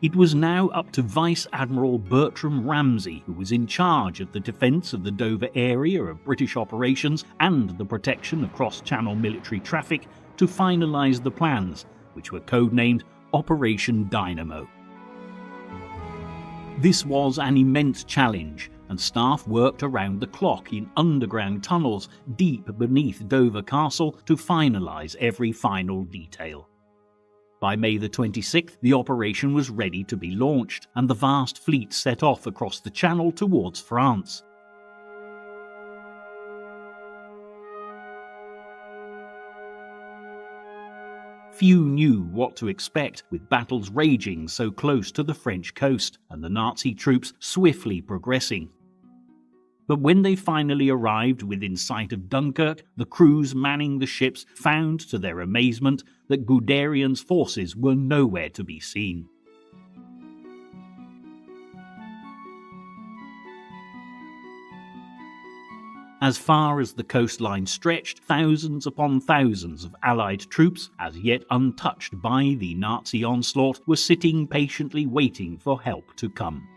It was now up to Vice Admiral Bertram Ramsay, who was in charge of the defence of the Dover area of British operations and the protection of cross-channel military traffic, to finalise the plans, which were codenamed Operation Dynamo. This was an immense challenge, and staff worked around the clock in underground tunnels deep beneath Dover Castle to finalise every final detail. By May the 26th, the operation was ready to be launched, and the vast fleet set off across the Channel towards France. Few knew what to expect, with battles raging so close to the French coast and the Nazi troops swiftly progressing. But when they finally arrived within sight of Dunkirk, the crews manning the ships found to their amazement that Guderian's forces were nowhere to be seen. As far as the coastline stretched, thousands upon thousands of Allied troops, as yet untouched by the Nazi onslaught, were sitting patiently waiting for help to come.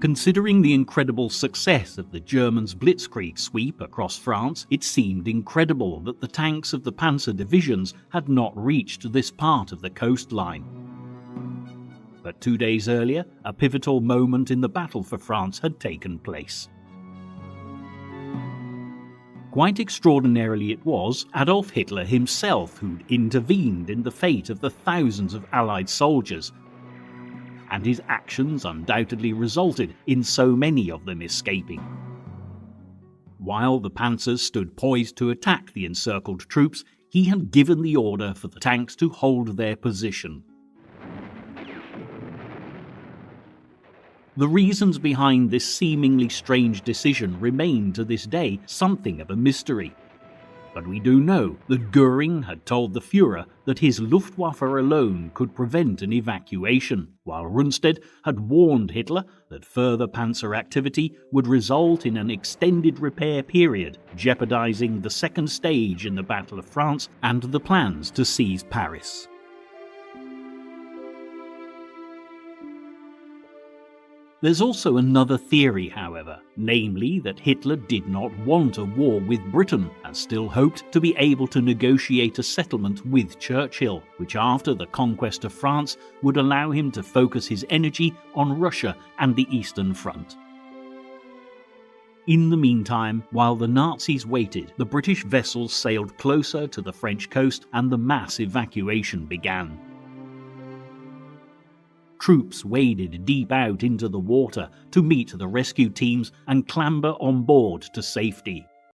Considering the incredible success of the Germans' blitzkrieg sweep across France, it seemed incredible that the tanks of the panzer divisions had not reached this part of the coastline. But 2 days earlier, a pivotal moment in the battle for France had taken place. Quite extraordinarily it was Adolf Hitler himself who'd intervened in the fate of the thousands of Allied soldiers, and his actions undoubtedly resulted in so many of them escaping. While the panzers stood poised to attack the encircled troops, he had given the order for the tanks to hold their position. The reasons behind this seemingly strange decision remain to this day something of a mystery. But we do know that Göring had told the Führer that his Luftwaffe alone could prevent an evacuation, while Rundstedt had warned Hitler that further panzer activity would result in an extended repair period, jeopardizing the second stage in the Battle of France and the plans to seize Paris. There's also another theory, however, namely that Hitler did not want a war with Britain and still hoped to be able to negotiate a settlement with Churchill, which after the conquest of France would allow him to focus his energy on Russia and the Eastern Front. In the meantime, while the Nazis waited, the British vessels sailed closer to the French coast and the mass evacuation began. Troops waded deep out into the water to meet the rescue teams and clamber on board to safety.